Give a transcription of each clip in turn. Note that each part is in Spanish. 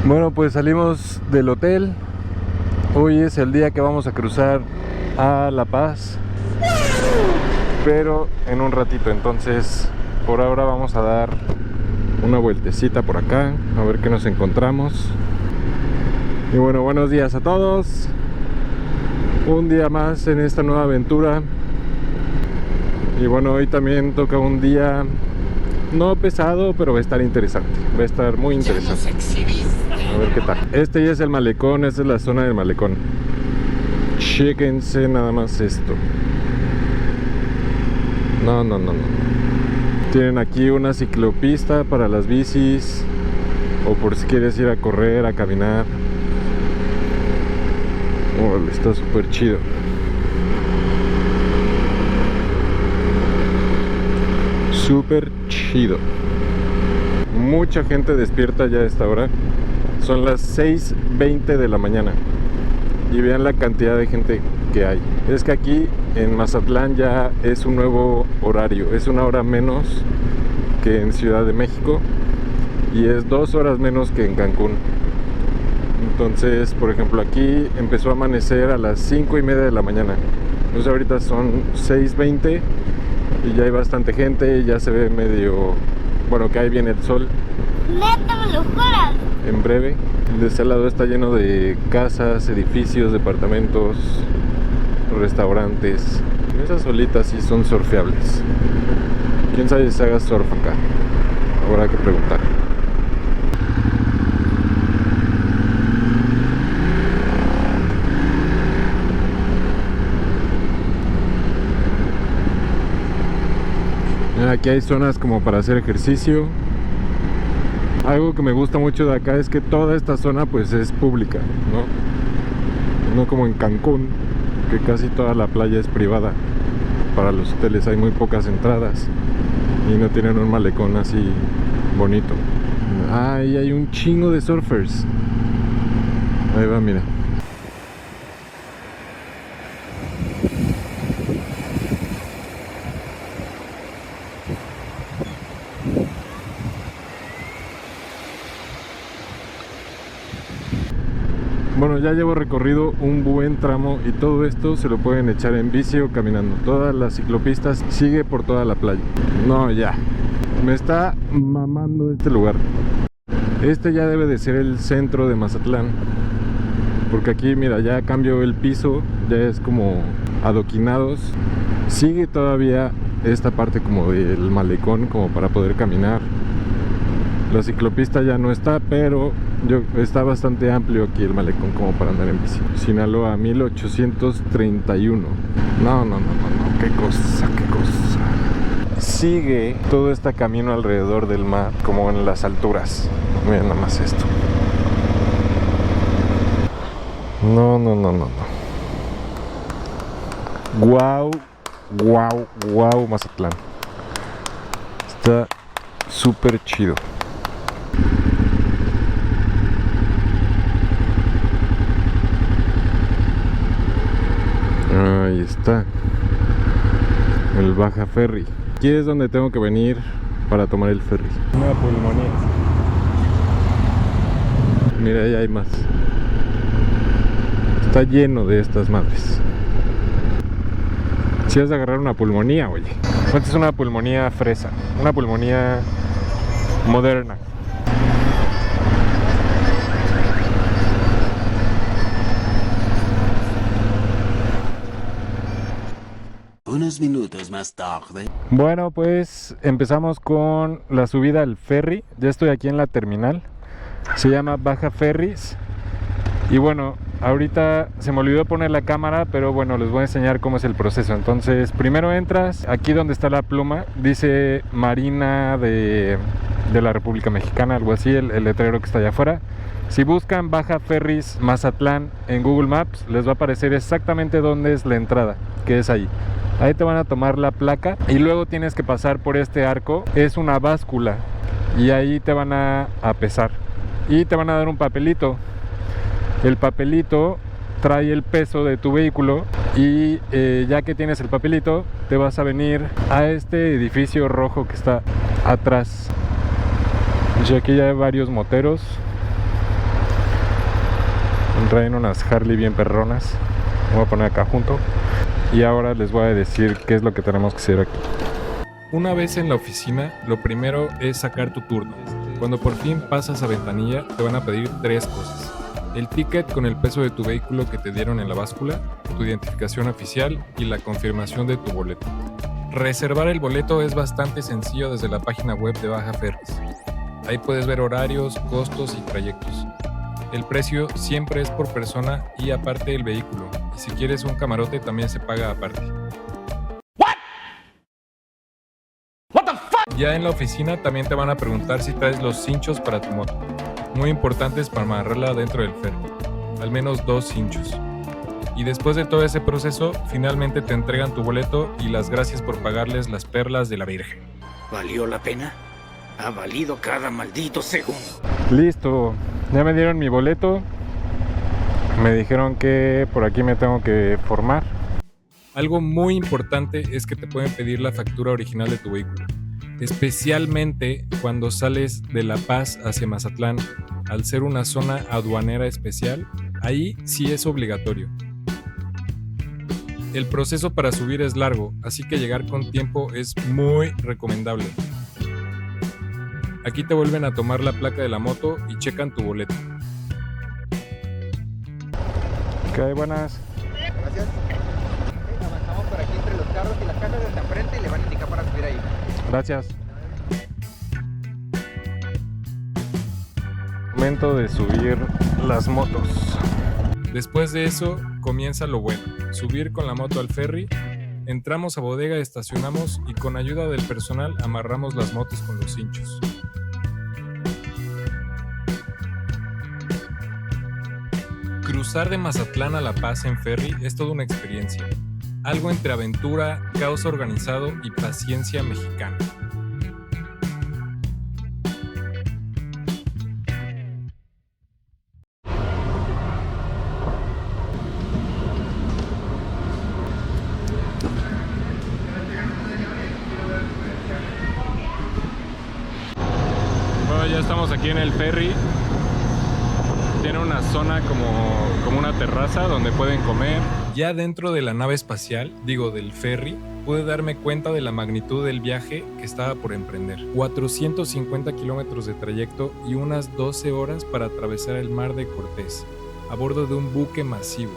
Bueno, pues salimos del hotel. Hoy es el día que vamos a cruzar a La Paz, pero en un ratito. Entonces por ahora vamos a dar una vueltecita por acá, a ver qué nos encontramos. Y bueno, buenos días a todos. Un día más en esta nueva aventura. Y bueno, hoy también toca un día no pesado, pero va a estar interesante. Va a estar muy interesante. A ver qué tal. Este ya es el malecón, esta es la zona del malecón. Chéquense nada más esto. No. Tienen aquí una ciclopista para las bicis, o por si quieres ir a correr, a caminar. Oh, está súper chido. Súper chido. Mucha gente despierta ya a esta hora. Son las 6:20 de la mañana. Y vean la cantidad de gente que hay. Es que aquí en Mazatlán ya es un nuevo horario. Es una hora menos que en Ciudad de México. Y es 2 horas menos que en Cancún. Entonces, por ejemplo, aquí empezó a amanecer a las 5:30 de la mañana. Entonces ahorita son 6:20 y ya hay bastante gente. Ya se ve medio... bueno, que ahí viene el sol. ¡Neta, me lo juras! En breve. De este lado está lleno de casas, edificios, departamentos, restaurantes. Esas solitas sí son surfeables. Quién sabe si se haga surf acá. Habrá que preguntar. Aquí hay zonas como para hacer ejercicio. Algo que me gusta mucho de acá es que toda esta zona pues es pública, ¿no? No como en Cancún, que casi toda la playa es privada. Para los hoteles hay muy pocas entradas y no tienen un malecón así bonito. Ahí hay un chingo de surfers. Ahí va, mira. Bueno, ya llevo recorrido un buen tramo y todo esto se lo pueden echar en bici o caminando. Todas las ciclopistas sigue por toda la playa. No, ya. Me está mamando este lugar. Este ya debe de ser el centro de Mazatlán. Porque aquí, mira, ya cambió el piso. Ya es como adoquinados. Sigue todavía esta parte como del malecón, como para poder caminar. La ciclopista ya no está, pero está bastante amplio aquí el malecón como para andar en bici. Sinaloa 1831. No, qué cosa. Sigue todo este camino alrededor del mar, como en las alturas. Miren nada más esto. No. Guau, Mazatlán. Está súper chido. Ahí está el Baja Ferry. Aquí es donde tengo que venir para tomar el ferry. Una pulmonía. Mira, ahí hay más. Está lleno de estas madres. Si has de agarrar una pulmonía, oye. Esta es una pulmonía fresa. Una pulmonía moderna. Unos minutos más tarde. Bueno, pues empezamos con la subida al ferry. Ya estoy aquí en la terminal. Se llama Baja Ferries. Y bueno, ahorita se me olvidó poner la cámara, pero bueno, les voy a enseñar cómo es el proceso. Entonces, primero entras, aquí donde está la pluma, dice Marina de la República Mexicana, algo así, el letrero que está allá afuera. Si buscan Baja Ferries Mazatlán en Google Maps, les va a aparecer exactamente dónde es la entrada, que es ahí. Ahí te van a tomar la placa y luego tienes que pasar por este arco. Es una báscula y ahí te van a pesar y te van a dar un papelito. El papelito trae el peso de tu vehículo y ya que tienes el papelito te vas a venir a este edificio rojo que está atrás. Y aquí ya hay varios moteros. Traen unas Harley bien perronas. Voy a poner acá junto. Y ahora les voy a decir qué es lo que tenemos que hacer aquí. Una vez en la oficina, lo primero es sacar tu turno. Cuando por fin pasas a ventanilla, te van a pedir 3 cosas. El ticket con el peso de tu vehículo que te dieron en la báscula, tu identificación oficial y la confirmación de tu boleto. Reservar el boleto es bastante sencillo desde la página web de Baja Ferries. Ahí puedes ver horarios, costos y trayectos. El precio siempre es por persona y aparte el vehículo. Y si quieres un camarote también se paga aparte. Ya en la oficina también te van a preguntar si traes los cinchos para tu moto. Muy importantes para amarrarla dentro del ferry. Al menos 2 cinchos. Y después de todo ese proceso, finalmente te entregan tu boleto y las gracias por pagarles las perlas de la Virgen. ¿Valió la pena? Ha valido cada maldito segundo. Listo, ya me dieron mi boleto. Me dijeron que por aquí me tengo que formar. Algo muy importante es que te pueden pedir la factura original de tu vehículo. Especialmente cuando sales de La Paz hacia Mazatlán, al ser una zona aduanera especial, ahí sí es obligatorio. El proceso para subir es largo, así que llegar con tiempo es muy recomendable. Aquí te vuelven a tomar la placa de la moto y checan tu boleto. Ok, buenas. Gracias. Ok, avanzamos por aquí entre los carros y las casas desde enfrente y le van a indicar para subir ahí. Gracias. Momento de subir las motos. Después de eso comienza lo bueno. Subir con la moto al ferry. Entramos a bodega, estacionamos y con ayuda del personal amarramos las motos con los cinchos. Cruzar de Mazatlán a La Paz en ferry es toda una experiencia. Algo entre aventura, caos organizado y paciencia mexicana. Bueno, ya estamos aquí en el ferry. Tiene una zona como una terraza donde pueden comer. Ya dentro de la nave espacial, del ferry, pude darme cuenta de la magnitud del viaje que estaba por emprender. 450 kilómetros de trayecto y unas 12 horas para atravesar el mar de Cortés, a bordo de un buque masivo,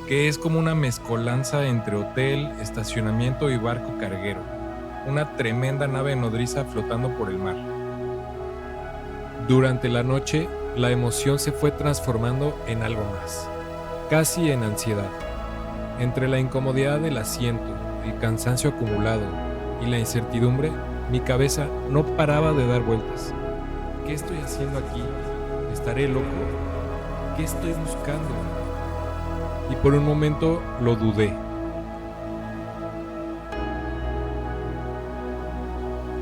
que es como una mezcolanza entre hotel, estacionamiento y barco carguero. Una tremenda nave nodriza flotando por el mar. Durante la noche, la emoción se fue transformando en algo más, casi en ansiedad. Entre la incomodidad del asiento, el cansancio acumulado y la incertidumbre, mi cabeza no paraba de dar vueltas. ¿Qué estoy haciendo aquí? ¿Estaré loco? ¿Qué estoy buscando? Y por un momento lo dudé.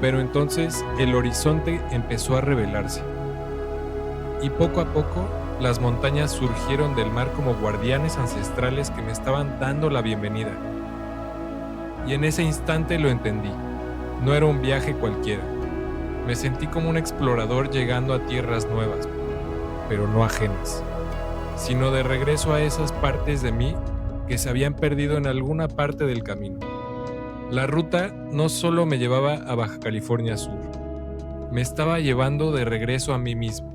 Pero entonces el horizonte empezó a revelarse. Y poco a poco, las montañas surgieron del mar como guardianes ancestrales que me estaban dando la bienvenida. Y en ese instante lo entendí. No era un viaje cualquiera. Me sentí como un explorador llegando a tierras nuevas, pero no ajenas, sino de regreso a esas partes de mí que se habían perdido en alguna parte del camino. La ruta no solo me llevaba a Baja California Sur, me estaba llevando de regreso a mí mismo.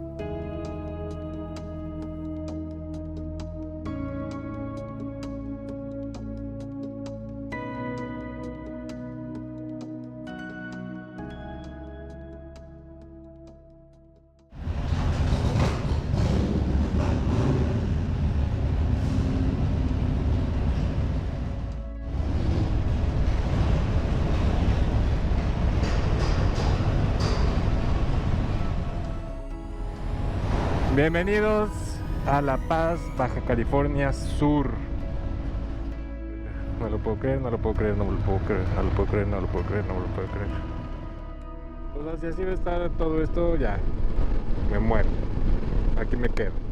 Bienvenidos a La Paz, Baja California Sur. No lo puedo creer, no lo puedo creer, no lo puedo creer, no lo puedo creer, no lo puedo creer, no lo puedo creer. Pues si así va a estar todo esto, ya me muero. Aquí me quedo.